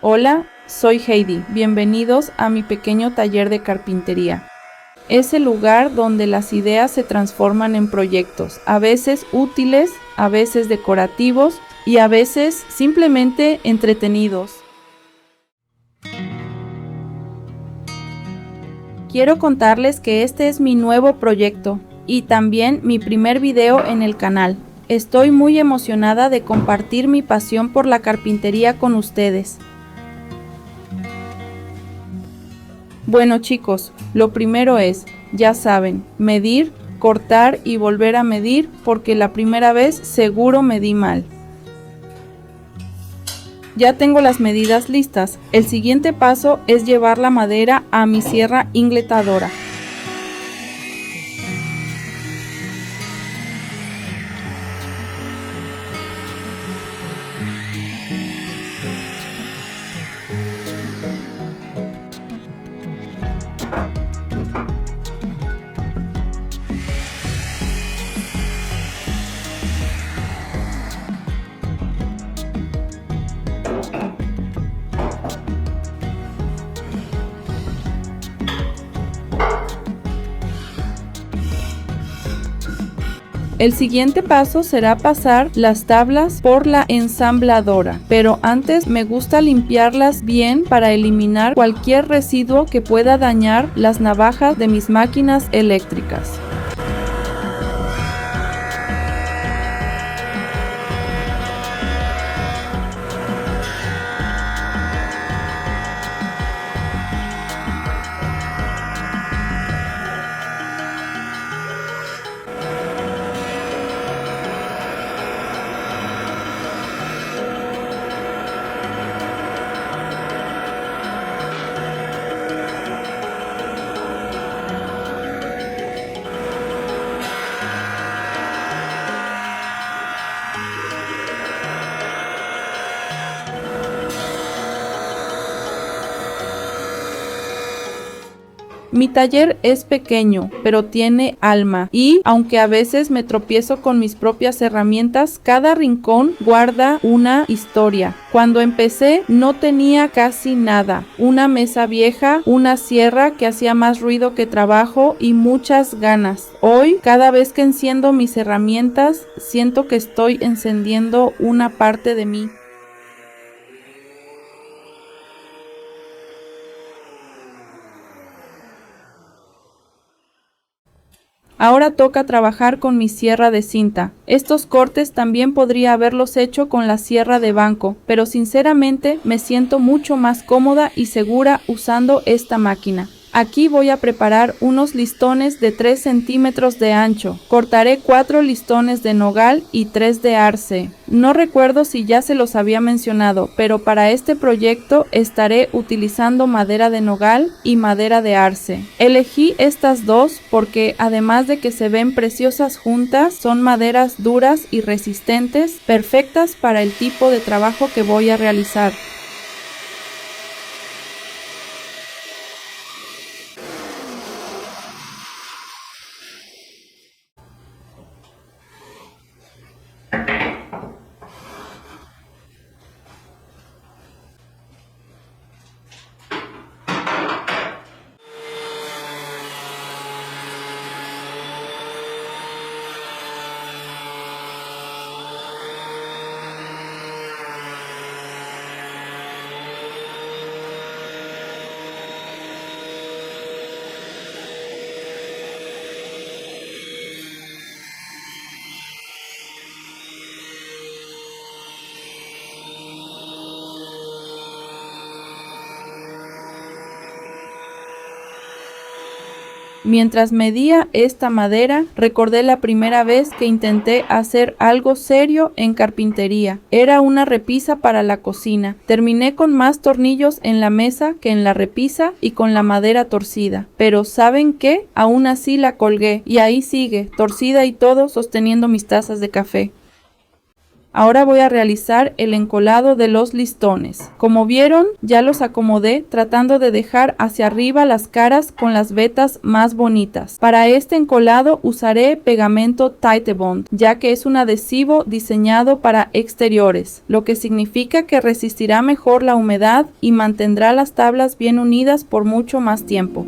Hola, soy Heidi. Bienvenidos a mi pequeño taller de carpintería. Es el lugar donde las ideas se transforman en proyectos, a veces útiles, a veces decorativos y a veces simplemente entretenidos. Quiero contarles que este es mi nuevo proyecto y también mi primer video en el canal. Estoy muy emocionada de compartir mi pasión por la carpintería con ustedes. Bueno chicos, lo primero es, ya saben, medir, cortar y volver a medir porque la primera vez seguro medí mal. Ya tengo las medidas listas. El siguiente paso es llevar la madera a mi sierra ingletadora. El siguiente paso será pasar las tablas por la ensambladora, pero antes me gusta limpiarlas bien para eliminar cualquier residuo que pueda dañar las navajas de mis máquinas eléctricas. Mi taller es pequeño, pero tiene alma y, aunque a veces me tropiezo con mis propias herramientas, cada rincón guarda una historia. Cuando empecé no tenía casi nada, una mesa vieja, una sierra que hacía más ruido que trabajo y muchas ganas. Hoy, cada vez que enciendo mis herramientas, siento que estoy encendiendo una parte de mí. Ahora toca trabajar con mi sierra de cinta. Estos cortes también podría haberlos hecho con la sierra de banco, pero sinceramente me siento mucho más cómoda y segura usando esta máquina. Aquí voy a preparar unos listones de 3 centímetros de ancho. Cortaré 4 listones de nogal y 3 de arce. No recuerdo si ya se los había mencionado, pero para este proyecto estaré utilizando madera de nogal y madera de arce. Elegí estas dos porque además de que se ven preciosas juntas, son maderas duras y resistentes, perfectas para el tipo de trabajo que voy a realizar. Mientras medía esta madera, recordé la primera vez que intenté hacer algo serio en carpintería. Era una repisa para la cocina. Terminé con más tornillos en la mesa que en la repisa y con la madera torcida. Pero ¿saben qué? Aún así la colgué y ahí sigue, torcida y todo, sosteniendo mis tazas de café. Ahora voy a realizar el encolado de los listones. Como vieron, ya los acomodé tratando de dejar hacia arriba las caras con las vetas más bonitas. Para este encolado usaré pegamento Titebond, ya que es un adhesivo diseñado para exteriores, lo que significa que resistirá mejor la humedad y mantendrá las tablas bien unidas por mucho más tiempo.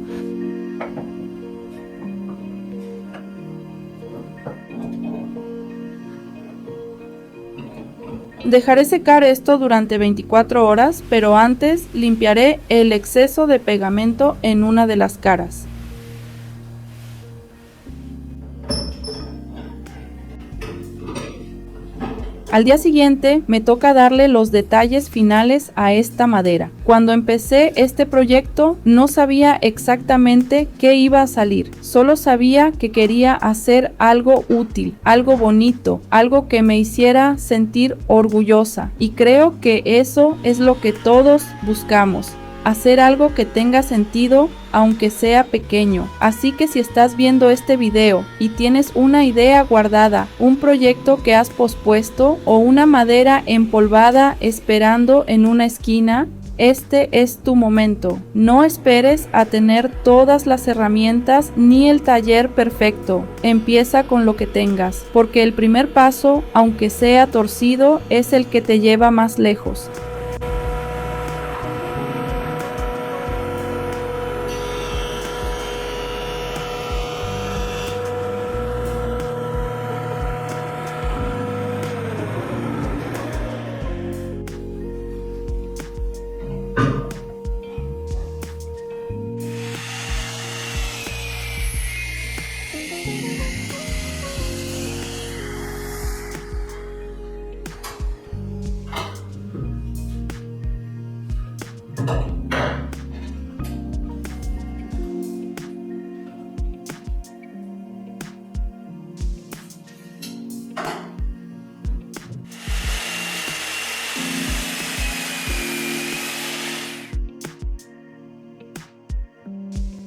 Dejaré secar esto durante 24 horas, pero antes limpiaré el exceso de pegamento en una de las caras. Al día siguiente me toca darle los detalles finales a esta madera. Cuando empecé este proyecto no sabía exactamente qué iba a salir, solo sabía que quería hacer algo útil, algo bonito, algo que me hiciera sentir orgullosa, y creo que eso es lo que todos buscamos. Hacer algo que tenga sentido, aunque sea pequeño. Así que si estás viendo este video y tienes una idea guardada, un proyecto que has pospuesto o una madera empolvada esperando en una esquina, este es tu momento. No esperes a tener todas las herramientas ni el taller perfecto. Empieza con lo que tengas, porque el primer paso, aunque sea torcido, es el que te lleva más lejos.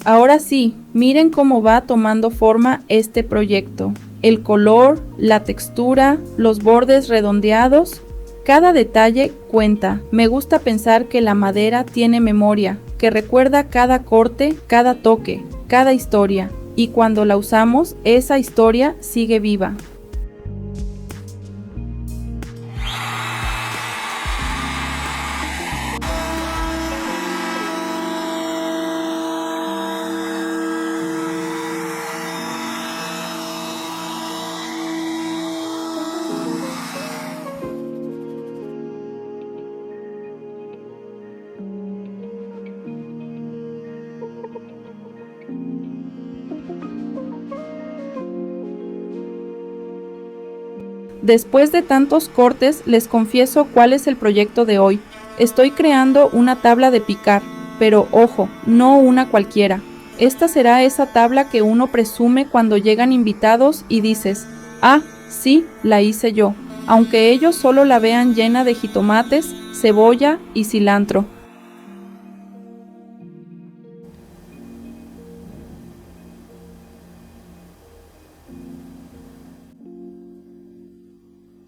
Ahora sí, miren cómo va tomando forma este proyecto. El color, la textura, los bordes redondeados, cada detalle cuenta. Me gusta pensar que la madera tiene memoria, que recuerda cada corte, cada toque, cada historia, y cuando la usamos, esa historia sigue viva. Después de tantos cortes, les confieso cuál es el proyecto de hoy. Estoy creando una tabla de picar, pero ojo, no una cualquiera. Esta será esa tabla que uno presume cuando llegan invitados y dices, ah, sí, la hice yo, aunque ellos solo la vean llena de jitomates, cebolla y cilantro.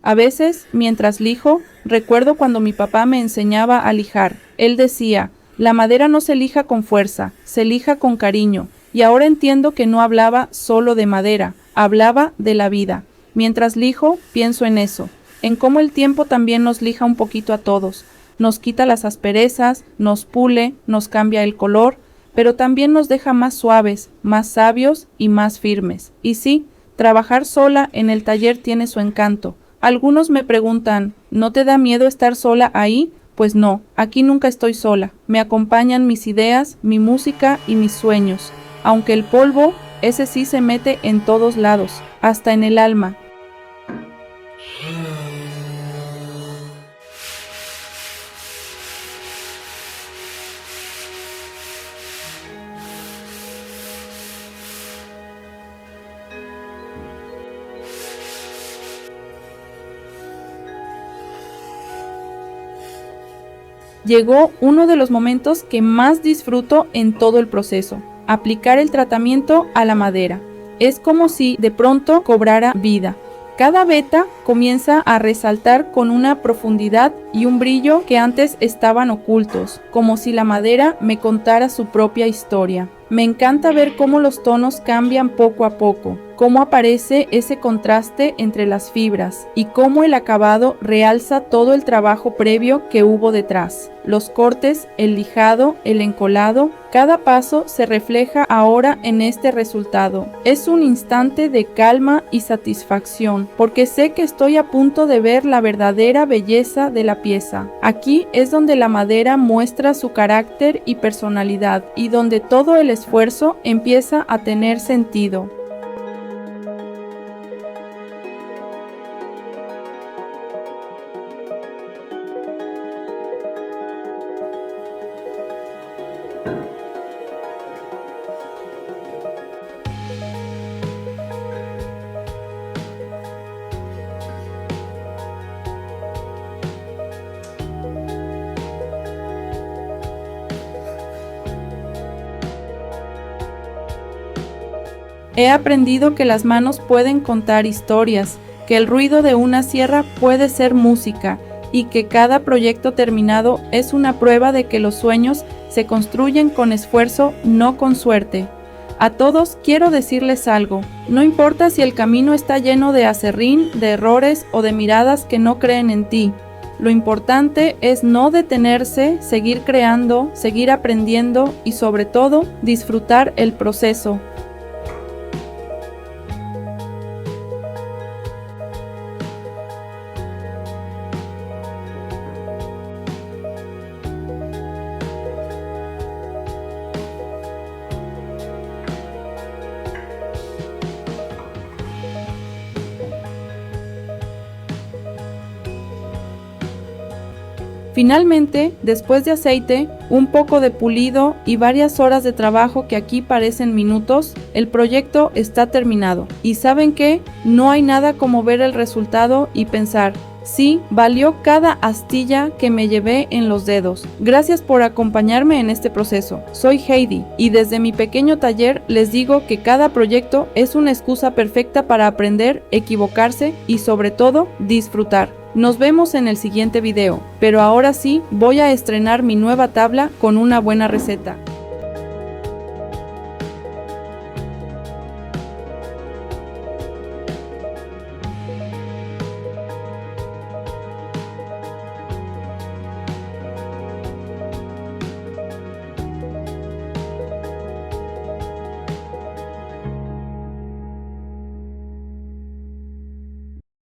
A veces, mientras lijo, recuerdo cuando mi papá me enseñaba a lijar. Él decía, la madera no se lija con fuerza, se lija con cariño. Y ahora entiendo que no hablaba solo de madera, hablaba de la vida. Mientras lijo, pienso en eso, en cómo el tiempo también nos lija un poquito a todos. Nos quita las asperezas, nos pule, nos cambia el color, pero también nos deja más suaves, más sabios y más firmes. Y sí, trabajar sola en el taller tiene su encanto. Algunos me preguntan, ¿no te da miedo estar sola ahí? Pues no, aquí nunca estoy sola. Me acompañan mis ideas, mi música y mis sueños. Aunque el polvo, ese sí se mete en todos lados, hasta en el alma. Llegó uno de los momentos que más disfruto en todo el proceso, aplicar el tratamiento a la madera. Es como si de pronto cobrara vida. Cada veta comienza a resaltar con una profundidad y un brillo que antes estaban ocultos, como si la madera me contara su propia historia. Me encanta ver cómo los tonos cambian poco a poco, cómo aparece ese contraste entre las fibras y cómo el acabado realza todo el trabajo previo que hubo detrás. Los cortes, el lijado, el encolado, cada paso se refleja ahora en este resultado. Es un instante de calma y satisfacción, porque sé que estoy a punto de ver la verdadera belleza de la pieza. Aquí es donde la madera muestra su carácter y personalidad, y donde todo el esfuerzo empieza a tener sentido. He aprendido que las manos pueden contar historias, que el ruido de una sierra puede ser música y que cada proyecto terminado es una prueba de que los sueños se construyen con esfuerzo, no con suerte. A todos quiero decirles algo, no importa si el camino está lleno de aserrín, de errores o de miradas que no creen en ti. Lo importante es no detenerse, seguir creando, seguir aprendiendo y sobre todo disfrutar el proceso. Finalmente, después de aceite, un poco de pulido y varias horas de trabajo que aquí parecen minutos, el proyecto está terminado. ¿Y saben qué? No hay nada como ver el resultado y pensar, sí, valió cada astilla que me llevé en los dedos. Gracias por acompañarme en este proceso. Soy Heidi y desde mi pequeño taller les digo que cada proyecto es una excusa perfecta para aprender, equivocarse y sobre todo disfrutar. Nos vemos en el siguiente video, pero ahora sí voy a estrenar mi nueva tabla con una buena receta.